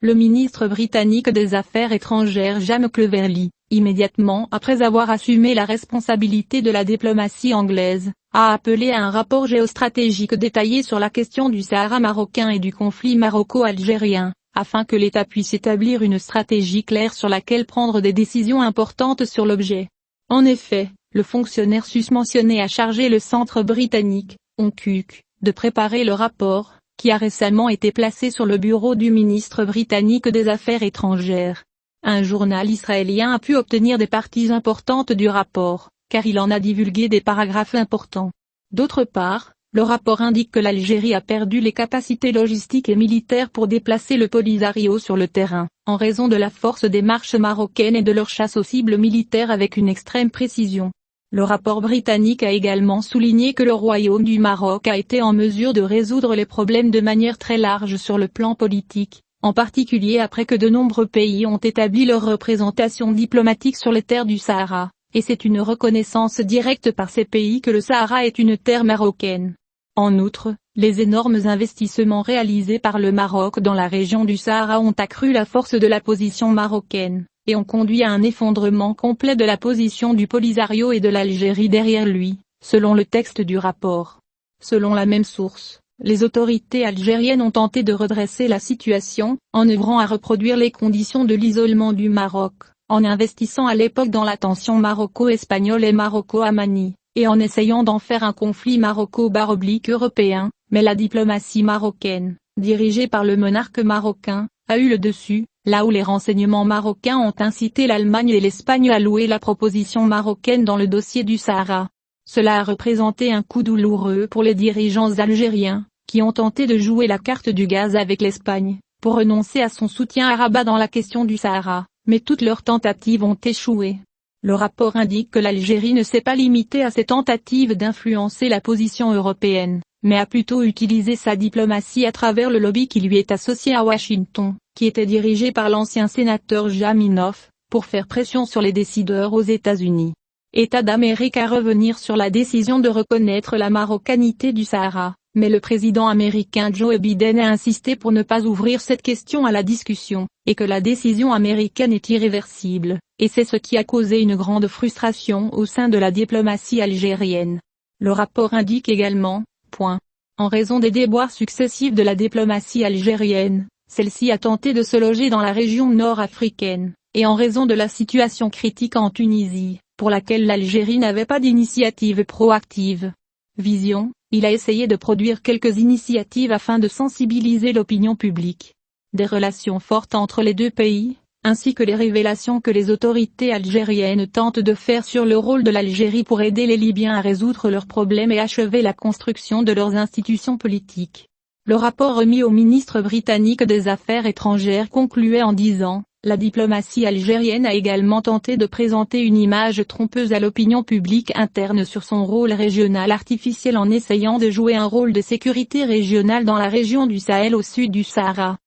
Le ministre britannique des Affaires étrangères James Cleverly, immédiatement après avoir assumé la responsabilité de la diplomatie anglaise, a appelé à un rapport géostratégique détaillé sur la question du Sahara marocain et du conflit maroco-algérien, afin que l'État puisse établir une stratégie claire sur laquelle prendre des décisions importantes sur l'objet. En effet, le fonctionnaire susmentionné a chargé le Centre britannique, ONCUC, de préparer le rapport, qui a récemment été placé sur le bureau du ministre britannique des Affaires étrangères. Un journal israélien a pu obtenir des parties importantes du rapport, car il en a divulgué des paragraphes importants. D'autre part, le rapport indique que l'Algérie a perdu les capacités logistiques et militaires pour déplacer le Polisario sur le terrain, en raison de la force des marches marocaines et de leur chasse aux cibles militaires avec une extrême précision. Le rapport britannique a également souligné que le Royaume du Maroc a été en mesure de résoudre les problèmes de manière très large sur le plan politique, en particulier après que de nombreux pays ont établi leur représentation diplomatique sur les terres du Sahara, et c'est une reconnaissance directe par ces pays que le Sahara est une terre marocaine. En outre, les énormes investissements réalisés par le Maroc dans la région du Sahara ont accru la force de la position marocaine, et ont conduit à un effondrement complet de la position du Polisario et de l'Algérie derrière lui, selon le texte du rapport. Selon la même source, les autorités algériennes ont tenté de redresser la situation, en œuvrant à reproduire les conditions de l'isolement du Maroc, en investissant à l'époque dans la tension maroco-espagnole et maroco-amani, et en essayant d'en faire un conflit maroco-européen, mais la diplomatie marocaine, dirigée par le monarque marocain, a eu le dessus, là où les renseignements marocains ont incité l'Allemagne et l'Espagne à louer la proposition marocaine dans le dossier du Sahara. Cela a représenté un coup douloureux pour les dirigeants algériens, qui ont tenté de jouer la carte du gaz avec l'Espagne, pour renoncer à son soutien à Rabat dans la question du Sahara, mais toutes leurs tentatives ont échoué. Le rapport indique que l'Algérie ne s'est pas limitée à ses tentatives d'influencer la position européenne, mais a plutôt utilisé sa diplomatie à travers le lobby qui lui est associé à Washington, qui était dirigé par l'ancien sénateur Jaminoff, pour faire pression sur les décideurs aux États-Unis. État d'Amérique à revenir sur la décision de reconnaître la marocanité du Sahara, mais le président américain Joe Biden a insisté pour ne pas ouvrir cette question à la discussion, et que la décision américaine est irréversible, et c'est ce qui a causé une grande frustration au sein de la diplomatie algérienne. Le rapport indique également, en raison des déboires successifs de la diplomatie algérienne, celle-ci a tenté de se loger dans la région nord-africaine, et en raison de la situation critique en Tunisie, pour laquelle l'Algérie n'avait pas d'initiative proactive. Vision, il a essayé de produire quelques initiatives afin de sensibiliser l'opinion publique. Des relations fortes entre les deux pays, ainsi que les révélations que les autorités algériennes tentent de faire sur le rôle de l'Algérie pour aider les Libyens à résoudre leurs problèmes et achever la construction de leurs institutions politiques. Le rapport remis au ministre britannique des Affaires étrangères concluait en disant: la diplomatie algérienne a également tenté de présenter une image trompeuse à l'opinion publique interne sur son rôle régional artificiel en essayant de jouer un rôle de sécurité régionale dans la région du Sahel au sud du Sahara.